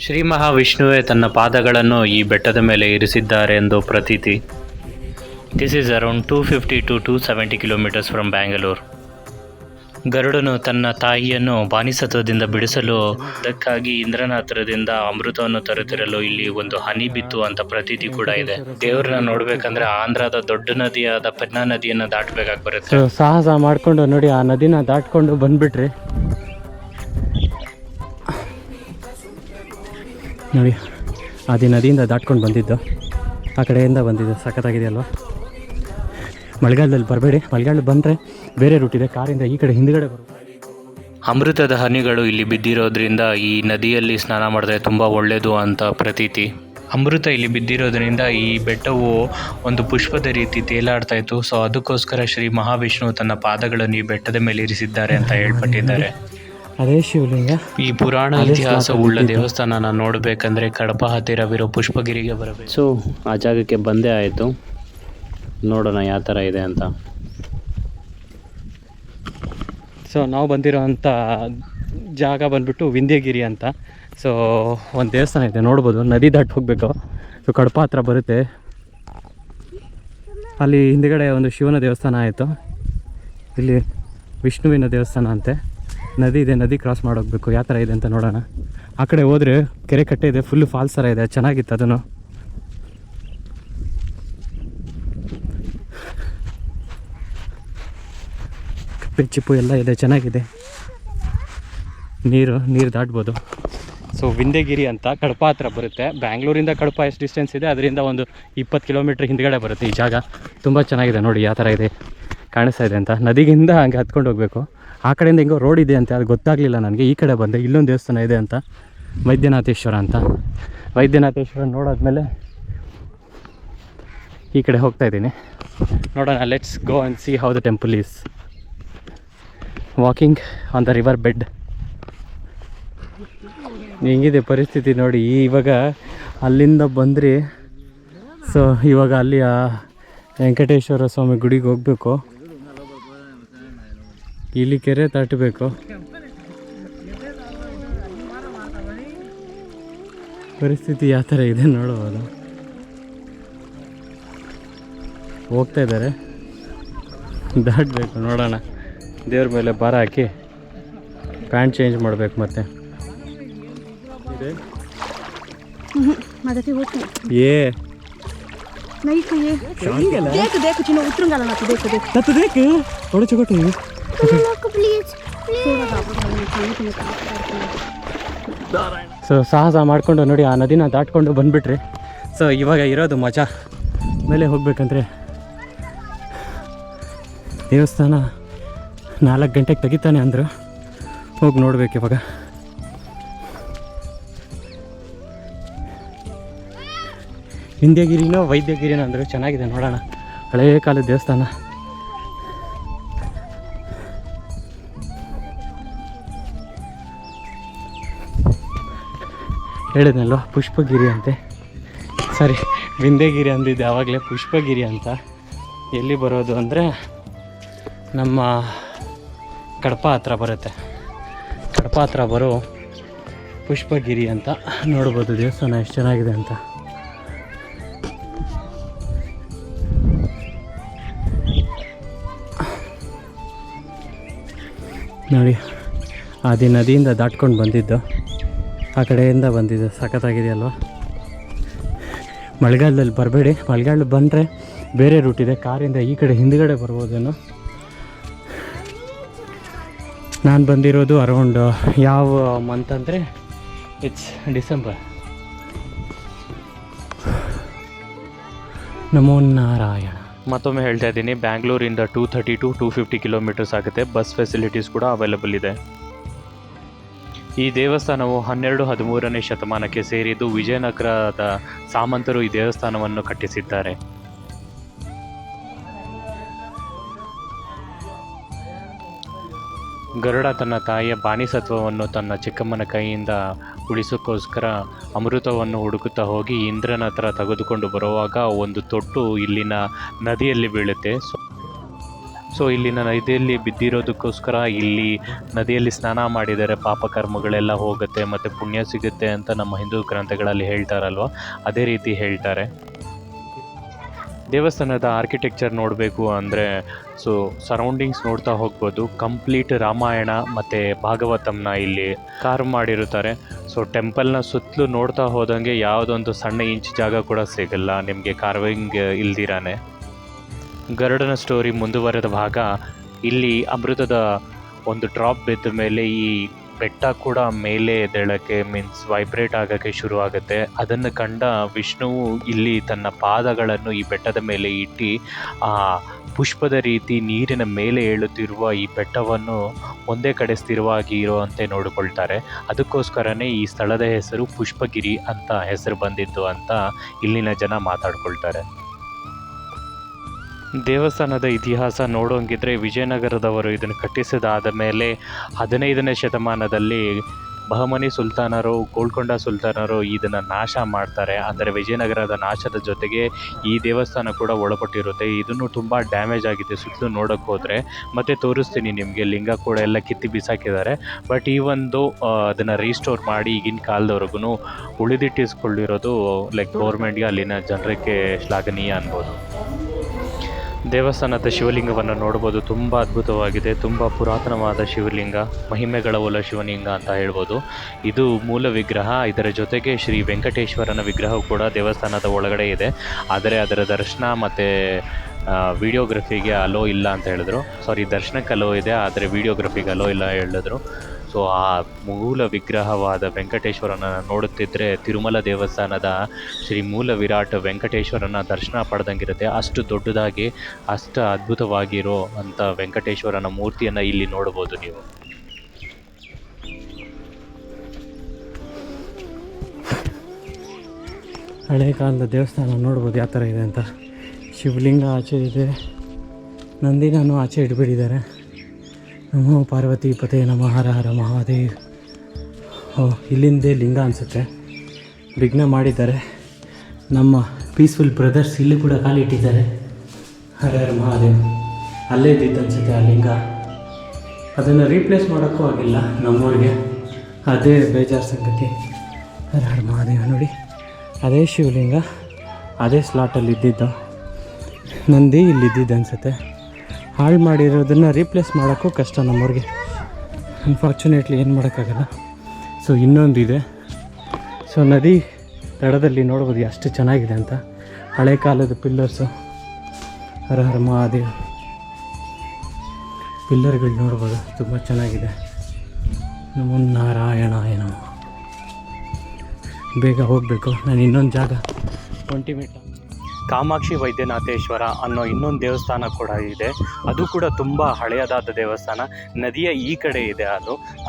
ಶ್ರೀ ಮಹಾವಿಷ್ಣುವೇ ತನ್ನ ಪಾದಗಳನ್ನು ಈ ಬೆಟ್ಟದ ಮೇಲೆ ಇರಿಸಿದ್ದಾರೆ ಎಂದು ಪ್ರತೀತಿ. This is around 250 to 270 kilometres from Bangalore. ಗರುಡನು ತನ್ನ ತಾಯಿಯನ್ನು ಬಾನಿಸತ್ವದಿಂದ ಬಿಡಿಸಲು ಅದಕ್ಕಾಗಿ ಇಂದ್ರನಾಥದಿಂದ ಅಮೃತವನ್ನು ತರುತ್ತಿರಲು ಇಲ್ಲಿ ಒಂದು ಹನಿ ಬಿತ್ತು ಅಂತ ಪ್ರತೀತಿ ಕೂಡ ಇದೆ. ದೇವ್ರನ್ನ ನೋಡ್ಬೇಕಂದ್ರೆ ಆಂಧ್ರದ ದೊಡ್ಡ ನದಿಯಾದ ಪೆನ್ನಾ ನದಿಯನ್ನು ದಾಟಬೇಕಾಗಿ ಬರುತ್ತೆ. ಸಾಹಸ ಮಾಡಿಕೊಂಡು ನೋಡಿ ಆ ನದಿನ ದಾಟ್ಕೊಂಡು ಬಂದ್ಬಿಟ್ರಿ. ನೋಡಿ ಅದೇ ನದಿಯಿಂದ ದಾಟ್ಕೊಂಡು ಬಂದಿದ್ದು, ಆ ಕಡೆಯಿಂದ ಬಂದಿದ್ದು. ಸಖತ್ತಾಗಿದೆಯಲ್ವ? ಮಳೆಗಾಲದಲ್ಲಿ ಬರಬೇಡಿ, ಮಳೆಗಾಲ ಬಂದರೆ ಬೇರೆ ರೂಟ್ ಇದೆ, ಕಾರಿಂದ ಈ ಕಡೆ ಹಿಂದ್ಗಡೆ ಬರುತ್ತೆ. ಅಮೃತದ ಹನಿಗಳು ಇಲ್ಲಿ ಬಿದ್ದಿರೋದ್ರಿಂದ ಈ ನದಿಯಲ್ಲಿ ಸ್ನಾನ ಮಾಡಿದ್ರೆ ತುಂಬ ಒಳ್ಳೆಯದು ಅಂತ ಪ್ರತೀತಿ. ಅಮೃತ ಇಲ್ಲಿ ಬಿದ್ದಿರೋದ್ರಿಂದ ಈ ಬೆಟ್ಟವು ಒಂದು ಪುಷ್ಪದ ರೀತಿ ತೇಲಾಡ್ತಾ ಇತ್ತು. ಸೊ ಅದಕ್ಕೋಸ್ಕರ ಶ್ರೀ ಮಹಾವಿಷ್ಣು ತನ್ನ ಪಾದಗಳನ್ನು ಈ ಬೆಟ್ಟದ ಮೇಲೆ ಇರಿಸಿದ್ದಾರೆ ಅಂತ ಹೇಳ್ಪಟ್ಟಿದ್ದಾರೆ. ಅದೇ ಶಿವಲಿಂಗ. ಈ ಪುರಾಣ ಇತಿಹಾಸವುಳ್ಳ ದೇವಸ್ಥಾನನ ನೋಡಬೇಕಂದ್ರೆ ಕಡಪ ಹತ್ತಿರವಿರೋ ಪುಷ್ಪಗಿರಿಗೆ ಬರಬೇಕು. ಸೊ ಆ ಜಾಗಕ್ಕೆ ಬಂದೇ ಆಯಿತು, ನೋಡೋಣ ಯಾವ ಥರ ಇದೆ ಅಂತ. ಸೊ ನಾವು ಬಂದಿರೋಂಥ ಜಾಗ ಬಂದ್ಬಿಟ್ಟು ವಿಂಧ್ಯಗಿರಿ ಅಂತ. ಸೊ ಒಂದು ದೇವಸ್ಥಾನ ಇದೆ, ನೋಡ್ಬೋದು. ನದಿ ದಾಟಿ ಹೋಗಬೇಕು. ಸೊ ಕಡಪ ಹತ್ರ ಬರುತ್ತೆ. ಅಲ್ಲಿ ಹಿಂದುಗಡೆ ಒಂದು ಶಿವನ ದೇವಸ್ಥಾನ ಆಯಿತು, ಇಲ್ಲಿ ವಿಷ್ಣುವಿನ ದೇವಸ್ಥಾನ ಅಂತೆ. ನದಿ ಇದೆ, ನದಿ ಕ್ರಾಸ್ ಮಾಡೋಗ್ಬೇಕು. ಯಾವ ಥರ ಇದೆ ಅಂತ ನೋಡೋಣ. ಆ ಕಡೆ ಹೋದರೆ ಕೆರೆ ಕಟ್ಟೆ ಇದೆ, ಫುಲ್ಲು ಫಾಲ್ಸ್ ಥರ ಇದೆ, ಚೆನ್ನಾಗಿತ್ತು ಅದನ್ನು. ಕಪ್ಪೆ ಚಿಪ್ಪು ಎಲ್ಲ ಇದೆ, ಚೆನ್ನಾಗಿದೆ. ನೀರು ದಾಟ್ಬೋದು. ಸೊ ವಿಂಧ್ಯಗಿರಿ ಅಂತ ಕಡಪ ಹತ್ರ ಬರುತ್ತೆ. ಬ್ಯಾಂಗ್ಳೂರಿಂದ ಕಡಪ ಎಷ್ಟು ಡಿಸ್ಟೆನ್ಸ್ ಇದೆ, ಅದರಿಂದ ಒಂದು 20 ಕಿಲೋಮೀಟ್ರ್ ಹಿಂದ್ಗಡೆ ಬರುತ್ತೆ ಈ ಜಾಗ. ತುಂಬ ಚೆನ್ನಾಗಿದೆ ನೋಡಿ ಯಾವ ಥರ ಇದೆ, ಕಾಣಿಸ್ತಾ ಇದೆ ಅಂತ. ನದಿಗಿಂದ ಹಂಗೆ ಹತ್ಕೊಂಡು ಹೋಗಬೇಕು. ಆ ಕಡೆಯಿಂದ ಹೆಂಗೋ ರೋಡ್ ಇದೆ ಅಂತ, ಅದು ಗೊತ್ತಾಗಲಿಲ್ಲ ನನಗೆ. ಈ ಕಡೆ ಬಂದೆ, ಇಲ್ಲೊಂದು ದೇವಸ್ಥಾನ ಇದೆ ಅಂತ, ವೈದ್ಯನಾಥೇಶ್ವರ ಅಂತ. ವೈದ್ಯನಾಥೇಶ್ವರ ನೋಡಾದ್ಮೇಲೆ ಈ ಕಡೆ ಹೋಗ್ತಾ ಇದ್ದೀನಿ. ನೋಡೋಣ, let's go and C how the temple is. Walking on the river bed. ಹೆಂಗಿದೆ ಪರಿಸ್ಥಿತಿ ನೋಡಿ. ಇವಾಗ ಅಲ್ಲಿಂದ ಬಂದ್ರಿ. ಸೊ ಇವಾಗ ಅಲ್ಲಿ ವೆಂಕಟೇಶ್ವರ ಸ್ವಾಮಿ ಗುಡಿಗೆ ಹೋಗಬೇಕು. ಇಲ್ಲಿ ಕೆರೆ ದಾಟಬೇಕು. ಪರಿಸ್ಥಿತಿ ಯಾವ ಥರ ಇದೆ ನೋಡ್ಬೋದು. ಹೋಗ್ತಾ ಇದ್ದಾರೆ, ದಾಟಬೇಕು. ನೋಡೋಣ, ದೇವ್ರ ಮೇಲೆ ಭಾರ ಹಾಕಿ ಪ್ಯಾಂಟ್ ಚೇಂಜ್ ಮಾಡಬೇಕು ಮತ್ತೆ. ये नहीं तो ये देख चिन्ह उतरूंगा ना तो देख थोड़ा छोटे प्लीज ಸೊ ಸಾಹಸ ಮಾಡಿಕೊಂಡು ನೋಡಿ ಆ ನದಿನ ದಾಟ್ಕೊಂಡು ಬಂದುಬಿಟ್ರಿ. ಸೊ ಇವಾಗ ಇರೋದು ಮಜಾ. ಮೇಲೆ ಹೋಗ್ಬೇಕಂದ್ರೆ ದೇವಸ್ಥಾನ 4 ಗಂಟೆಗೆ ತೆಗಿತಾನೆ ಅಂದರು. ಹೋಗಿ ನೋಡ್ಬೇಕು ಇವಾಗ. ವಿಂಧ್ಯಗಿರಿನೋ ವೈದ್ಯಗಿರಿನೋ ಅಂದರು, ಚೆನ್ನಾಗಿದೆ ನೋಡೋಣ. ಹಳೆಯ ಕಾಲದ ದೇವಸ್ಥಾನ. ಹೇಳಿದ್ನಲ್ವ ಪುಷ್ಪಗಿರಿ ಅಂತೆ, ಸಾರಿ ವಿಂಧ್ಯಗಿರಿ ಅಂದಿದ್ದೆ ಆವಾಗಲೇ, ಪುಷ್ಪಗಿರಿ ಅಂತ. ಎಲ್ಲಿ ಬರೋದು ಅಂದರೆ ನಮ್ಮ ಕಡಪ ಹತ್ರ ಬರುತ್ತೆ. ಕಡಪ ಹತ್ರ ಬರೋ ಪುಷ್ಪಗಿರಿ ಅಂತ. ನೋಡ್ಬೋದು ದೇವಸ್ಥಾನ ಎಷ್ಟು ಚೆನ್ನಾಗಿದೆ ಅಂತ. ನೋಡಿ ಅದೇ ನದಿಯಿಂದ ದಾಟ್ಕೊಂಡು ಬಂದಿದ್ದು, ಆ ಕಡೆಯಿಂದ ಬಂದಿದ್ದು. ಸಖತ್ತಾಗಿದೆಯಲ್ವ? ಮಳೆಗಾಲದಲ್ಲಿ ಬರಬೇಡಿ, ಮಳೆಗಾಲ ಬಂದರೆ ಬೇರೆ ರೂಟ್ ಇದೆ, ಕಾರಿಂದ ಈ ಕಡೆ ಹಿಂದ್ಗಡೆ ಬರ್ಬೋದೇನೋ. ನಾನು ಬಂದಿರೋದು ಅರೌಂಡ್ ಯಾವ ಮಂತ್ ಅಂದರೆ ಇಟ್ಸ್ ಡಿಸೆಂಬರ್. ನಮೋ ನಾರಾಯಣ. ಮತ್ತೊಮ್ಮೆ ಹೇಳ್ತಾ ಇದ್ದೀನಿ, ಬ್ಯಾಂಗ್ಳೂರಿಂದ 230 to 250 ಕಿಲೋಮೀಟರ್ಸ್ ಆಗುತ್ತೆ. ಬಸ್ ಫೆಸಿಲಿಟೀಸ್ ಕೂಡ ಅವೈಲಬಲ್ ಇದೆ. ಈ ದೇವಸ್ಥಾನವು 12-13ನೇ ಶತಮಾನಕ್ಕೆ ಸೇರಿದ್ದು. ವಿಜಯನಗರದ ಸಾಮಂತರು ಈ ದೇವಸ್ಥಾನವನ್ನು ಕಟ್ಟಿಸಿದ್ದಾರೆ. ಗರುಡ ತನ್ನ ತಾಯಿಯ ಬಾನಿಸತ್ವವನ್ನು ತನ್ನ ಚಿಕ್ಕಮ್ಮನ ಕೈಯಿಂದ ಉಳಿಸೋಕ್ಕೋಸ್ಕರ ಅಮೃತವನ್ನು ಹುಡುಕುತ್ತಾ ಹೋಗಿ ಇಂದ್ರನ ಹತ್ರ ತೆಗೆದುಕೊಂಡು ಬರುವಾಗ ಒಂದು ತೊಟ್ಟು ಇಲ್ಲಿನ ನದಿಯಲ್ಲಿ ಬೀಳುತ್ತೆ. ಸೊ ಇಲ್ಲಿನ ನದಿಯಲ್ಲಿ ಬಿದ್ದಿರೋದಕ್ಕೋಸ್ಕರ ಇಲ್ಲಿ ನದಿಯಲ್ಲಿ ಸ್ನಾನ ಮಾಡಿದರೆ ಪಾಪಕರ್ಮಗಳೆಲ್ಲ ಹೋಗುತ್ತೆ ಮತ್ತು ಪುಣ್ಯ ಸಿಗುತ್ತೆ ಅಂತ ನಮ್ಮ ಹಿಂದೂ ಗ್ರಂಥಗಳಲ್ಲಿ ಹೇಳ್ತಾರಲ್ವ, ಅದೇ ರೀತಿ ಹೇಳ್ತಾರೆ. ದೇವಸ್ಥಾನದ ಆರ್ಕಿಟೆಕ್ಚರ್ ನೋಡಬೇಕು ಅಂದರೆ ಸೊ ಸರೌಂಡಿಂಗ್ಸ್ ನೋಡ್ತಾ ಹೋಗ್ಬೋದು. ಕಂಪ್ಲೀಟ್ ರಾಮಾಯಣ ಮತ್ತು ಭಾಗವತಂನ ಇಲ್ಲಿ ಕಾರ್ವ್ ಮಾಡಿರುತ್ತಾರೆ. ಸೊ ಟೆಂಪಲ್ನ ಸುತ್ತಲೂ ನೋಡ್ತಾ ಹೋದಂಗೆ ಯಾವುದೊಂದು ಸಣ್ಣ ಇಂಚ್ ಜಾಗ ಕೂಡ ಸಿಗಲ್ಲ ನಿಮಗೆ ಕಾರ್ವಿಂಗ್ ಇಲ್ದಿರಾನೆ. ಗರುಡನ ಸ್ಟೋರಿ ಮುಂದುವರೆದ ಭಾಗ. ಇಲ್ಲಿ ಅಮೃತದ ಒಂದು ಡ್ರಾಪ್ ಬಿದ್ದ ಮೇಲೆ ಈ ಬೆಟ್ಟ ಕೂಡ ಮೇಲೆ ಎದ್ದೇಳಕ್ಕೆ ಮೀನ್ಸ್ ವೈಬ್ರೇಟ್ ಆಗೋಕ್ಕೆ ಶುರು ಆಗುತ್ತೆ. ಅದನ್ನು ಕಂಡ ವಿಷ್ಣುವು ಇಲ್ಲಿ ತನ್ನ ಪಾದಗಳನ್ನು ಈ ಬೆಟ್ಟದ ಮೇಲೆ ಇಟ್ಟು ಆ ಪುಷ್ಪದ ರೀತಿ ನೀರಿನ ಮೇಲೆ ಏಳುತ್ತಿರುವ ಈ ಬೆಟ್ಟವನ್ನು ಒಂದೇ ಕಡೆ ಸ್ಥಿರವಾಗಿ ಇರುವಂತೆ ನೋಡಿಕೊಳ್ತಾರೆ. ಅದಕ್ಕೋಸ್ಕರನೇ ಈ ಸ್ಥಳದ ಹೆಸರು ಪುಷ್ಪಗಿರಿ ಅಂತ ಹೆಸರು ಬಂದಿತ್ತು ಅಂತ ಇಲ್ಲಿನ ಜನ ಮಾತಾಡ್ಕೊಳ್ತಾರೆ. ದೇವಸ್ಥಾನದ ಇತಿಹಾಸ ನೋಡೋಂಗಿದ್ರೆ ವಿಜಯನಗರದವರು ಇದನ್ನು ಕಟ್ಟಿಸಿದಾದ ಮೇಲೆ 15ನೇ ಶತಮಾನದಲ್ಲಿ ಬಹಮನಿ ಸುಲ್ತಾನರು, ಗೋಲ್ಕೊಂಡ ಸುಲ್ತಾನರು ಇದನ್ನು ನಾಶ ಮಾಡ್ತಾರೆ. ಅಂದರೆ ವಿಜಯನಗರದ ನಾಶದ ಜೊತೆಗೆ ಈ ದೇವಸ್ಥಾನ ಕೂಡ ಒಳಪಟ್ಟಿರುತ್ತೆ. ಇದನ್ನು ತುಂಬ ಡ್ಯಾಮೇಜ್ ಆಗಿದೆ ಸುತ್ತಲೂ ನೋಡೋಕ್ಕೆ ಹೋದರೆ. ಮತ್ತು ತೋರಿಸ್ತೀನಿ ನಿಮಗೆ, ಲಿಂಗ ಕೂಡ ಎಲ್ಲ ಕಿತ್ತಿ ಬಿಸಾಕಿದ್ದಾರೆ. ಬಟ್ ಈ ಒಂದು ಅದನ್ನು ರೀಸ್ಟೋರ್ ಮಾಡಿ ಈಗಿನ ಕಾಲದವರೆಗೂ ಉಳಿದಿಟ್ಟಿಸ್ಕೊಂಡಿರೋದು ಲೈಕ್ ಗೌರ್ಮೆಂಟ್ಗೆ, ಅಲ್ಲಿನ ಜನರಿಗೆ ಶ್ಲಾಘನೀಯ ಅನ್ಬೋದು. ದೇವಸ್ಥಾನದ ಶಿವಲಿಂಗವನ್ನು ನೋಡ್ಬೋದು. ತುಂಬ ಅದ್ಭುತವಾಗಿದೆ. ತುಂಬ ಪುರಾತನವಾದ ಶಿವಲಿಂಗ, ಮಹಿಮೆಗಳ ಶಿವಲಿಂಗ ಅಂತ ಹೇಳ್ಬೋದು. ಇದು ಮೂಲ ವಿಗ್ರಹ. ಇದರ ಜೊತೆಗೆ ಶ್ರೀ ವೆಂಕಟೇಶ್ವರನ ವಿಗ್ರಹವು ಕೂಡ ದೇವಸ್ಥಾನದ ಒಳಗಡೆ ಇದೆ. ಆದರೆ ಅದರ ದರ್ಶನ ಮತ್ತು ವಿಡಿಯೋಗ್ರಫಿಗೆ ಅಲೋ ಇಲ್ಲ ಅಂತ ಹೇಳಿದ್ರು. ದರ್ಶನಕ್ಕೆ ಅಲೋ ಇದೆ, ಆದರೆ ವಿಡಿಯೋಗ್ರಫಿಗೆ ಅಲೋ ಇಲ್ಲ ಹೇಳಿದ್ರು. ಸೊ ಆ ಮೂಲ ವಿಗ್ರಹವಾದ ವೆಂಕಟೇಶ್ವರನ ನೋಡುತ್ತಿದ್ದರೆ ತಿರುಮಲ ದೇವಸ್ಥಾನದ ಶ್ರೀ ಮೂಲ ವಿರಾಟ್ ವೆಂಕಟೇಶ್ವರನ ದರ್ಶನ ಪಡೆದಂಗಿರುತ್ತೆ. ಅಷ್ಟು ದೊಡ್ಡದಾಗಿ, ಅಷ್ಟು ಅದ್ಭುತವಾಗಿರೋ ಅಂಥ ವೆಂಕಟೇಶ್ವರನ ಮೂರ್ತಿಯನ್ನು ಇಲ್ಲಿ ನೋಡ್ಬೋದು ನೀವು. ಹಳೆ ಕಾಲದ ದೇವಸ್ಥಾನ ನೋಡ್ಬೋದು ಯಾವ ಥರ ಇದೆ ಅಂತ. ಶಿವಲಿಂಗ ಆಚೆ ಇದೆ, ನಂದಿನೂ ಆಚೆ ಇಟ್ಬಿಟ್ಟಿದ್ದಾರೆ. ನಮೋ ಪಾರ್ವತಿ ಪತೆ ನಮಃ ಹರ ಹರ ಮಹಾದೇವ್. ಇಲ್ಲಿಂದೇ ಲಿಂಗ ಅನಿಸುತ್ತೆ, ವಿಘ್ನ ಮಾಡಿದ್ದಾರೆ. ನಮ್ಮ ಪೀಸ್ಫುಲ್ ಬ್ರದರ್ಸ್ ಇಲ್ಲಿ ಕೂಡ ಕಾಲಿಟ್ಟಿದ್ದಾರೆ. ಹರ ಹರ ಮಹಾದೇವ್ ಅಲ್ಲೇ ಇದ್ದಿದ್ದು ಅನಿಸುತ್ತೆ ಆ ಲಿಂಗ. ಅದನ್ನು ರೀಪ್ಲೇಸ್ ಮಾಡೋಕ್ಕೂ ಆಗಿಲ್ಲ ನಮ್ಮೂರಿಗೆ, ಅದೇ ಬೇಜಾರು ಸಂಗತಿ. ಹರ ಹರ ಮಹಾದೇವ ನೋಡಿ, ಅದೇ ಶಿವಲಿಂಗ ಅದೇ ಸ್ಲಾಟಲ್ಲಿ ಇದ್ದಿದ್ದು. ನಂದಿ ಇಲ್ಲಿದ್ದಿದ್ದು ಅನಿಸುತ್ತೆ. ಹಾಳು ಮಾಡಿರೋದನ್ನು ರೀಪ್ಲೇಸ್ ಮಾಡೋಕ್ಕೂ ಕಷ್ಟ ನಮ್ಮವ್ರಿಗೆ. ಅನ್ಫಾರ್ಚುನೇಟ್ಲಿ ಏನು ಮಾಡೋಕ್ಕಾಗಲ್ಲ. ಸೊ ಇನ್ನೊಂದಿದೆ. ಸೊ ನದಿ ದಡದಲ್ಲಿ ನೋಡ್ಬೋದು ಎಷ್ಟು ಚೆನ್ನಾಗಿದೆ ಅಂತ. ಹಳೆ ಕಾಲದ ಪಿಲ್ಲರ್ಸು, ಹರ ಹರ ಮಹಾದೇವ್ ಪಿಲ್ಲರ್ಗಳು ನೋಡ್ಬೋದು, ತುಂಬ ಚೆನ್ನಾಗಿದೆ. ನಮೋ ನಾರಾಯಣಾಯ ನಮಃ. ಬೇಗ ಹೋಗಬೇಕು. ನಾನು ಇನ್ನೊಂದು ಜಾಗ 20 ಮೀಟರ್ ಕಾಮಾಕ್ಷಿ ವೈದ್ಯನಾಥೇಶ್ವರ ಅನ್ನೋ ಇನ್ನೊಂದು ದೇವಸ್ಥಾನ ಕೂಡ ಇದೆ. ಅದು ಕೂಡ ತುಂಬ ಹಳೆಯದಾದ ದೇವಸ್ಥಾನ. ನದಿಯ ಈ ಕಡೆ ಇದೆ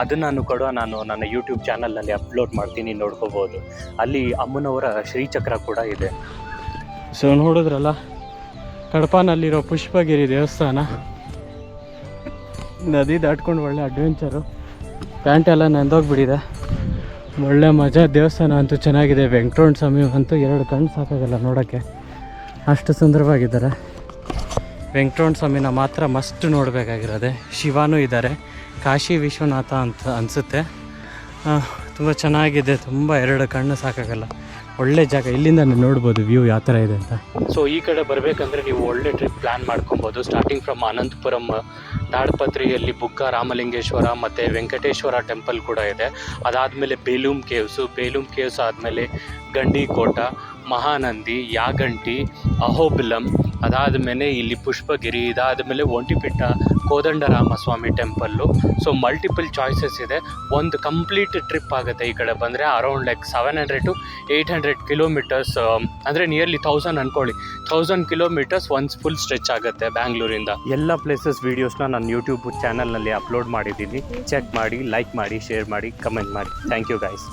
ಅದನ್ನು ಕೂಡ ನಾನು ನನ್ನ ಯೂಟ್ಯೂಬ್ ಚಾನಲ್ನಲ್ಲಿ ಅಪ್ಲೋಡ್ ಮಾಡ್ತೀನಿ, ನೋಡ್ಕೋಬೋದು. ಅಲ್ಲಿ ಅಮ್ಮನವರ ಶ್ರೀಚಕ್ರ ಕೂಡ ಇದೆ. ಸೊ ನೋಡಿದ್ರಲ್ಲ, ಕಡಪನಲ್ಲಿರೋ ಪುಷ್ಪಗಿರಿ ದೇವಸ್ಥಾನ. ನದಿ ದಾಟ್ಕೊಂಡು ಒಳ್ಳೆ ಅಡ್ವೆಂಚರು. ಪ್ಯಾಂಟೆಲ್ಲ ನೆಂದೋಗ್ಬಿಟ್ಟಿದೆ. ಒಳ್ಳೆ ಮಜಾ. ದೇವಸ್ಥಾನ ಅಂತೂ ಚೆನ್ನಾಗಿದೆ. ವೆಂಕಟರಮಣ ಸ್ವಾಮಿ ಅಂತೂ 2 ಕಣ್ಣು ಸಾಕಾಗಲ್ಲ ನೋಡೋಕ್ಕೆ, ಅಷ್ಟು ಸುಂದರವಾಗಿದ್ದಾರೆ. ವೆಂಕಟರಮಣ ಸ್ವಾಮಿನ ಮಾತ್ರ ಮಸ್ಟ್ ನೋಡಬೇಕಾಗಿರೋದೆ. ಶಿವನೂ ಇದ್ದಾರೆ, ಕಾಶಿ ವಿಶ್ವನಾಥ ಅಂತ ಅನಿಸುತ್ತೆ. ತುಂಬ ಚೆನ್ನಾಗಿದೆ. ತುಂಬ 2 ಕಣ್ಣು ಸಾಕಾಗಲ್ಲ. ಒಳ್ಳೆ ಜಾಗ. ಇಲ್ಲಿಂದ ನೋಡ್ಬೋದು ವ್ಯೂ ಯಾವ ಥರ ಇದೆ ಅಂತ. ಸೊ ಈ ಕಡೆ ಬರಬೇಕಂದ್ರೆ ನೀವು ಒಳ್ಳೆ ಟ್ರಿಪ್ ಪ್ಲ್ಯಾನ್ ಮಾಡ್ಕೊಬೋದು. ಸ್ಟಾರ್ಟಿಂಗ್ ಫ್ರಮ್ ಅನಂತಪುರಂ, ತಾಡ್ಪತ್ರಿಯಲ್ಲಿ ಬುಗ್ಗ ರಾಮಲಿಂಗೇಶ್ವರ ಮತ್ತು ವೆಂಕಟೇಶ್ವರ ಟೆಂಪಲ್ ಕೂಡ ಇದೆ. ಅದಾದಮೇಲೆ ಬೇಲೂಮ್ ಕೇವ್ಸ್ ಆದಮೇಲೆ ಗಂಡಿಕೋಟ, ಮಹಾನಂದಿ, ಯಾಗಂಟಿ, ಅಹೋಬಿಲಂ, ಅದಾದಮೇಲೆ ಇಲ್ಲಿ ಪುಷ್ಪಗಿರಿ, ಇದಾದಮೇಲೆ Vontimitta Kodandaramaswamy temple. So multiple choices ಇದೆ. ಒಂದು ಕಂಪ್ಲೀಟ್ ಟ್ರಿಪ್ ಆಗುತ್ತೆ ಈ ಕಡೆ ಬಂದರೆ. ಅರೌಂಡ್ ಲೈಕ್ 700 to 800 ಕಿಲೋಮೀಟರ್ಸ್, ಅಂದರೆ ನಿಯರ್ಲಿ 1000 ಅಂದ್ಕೊಳ್ಳಿ. 1000 ಕಿಲೋಮೀಟರ್ಸ್ ಒಂದು ಫುಲ್ ಸ್ಟ್ರೆಚ್ ಆಗುತ್ತೆ ಬ್ಯಾಂಗ್ಳೂರಿಂದ. ಎಲ್ಲ ಪ್ಲೇಸಸ್ ವೀಡಿಯೋಸ್ನ ನಾನು ಯೂಟ್ಯೂಬ್ ಚಾನಲ್ನಲ್ಲಿ ಅಪ್ಲೋಡ್ ಮಾಡಿದ್ದೀನಿ. ಚೆಕ್ ಮಾಡಿ, ಲೈಕ್ ಮಾಡಿ, ಶೇರ್ ಮಾಡಿ, ಕಮೆಂಟ್ ಮಾಡಿ. Thank you guys.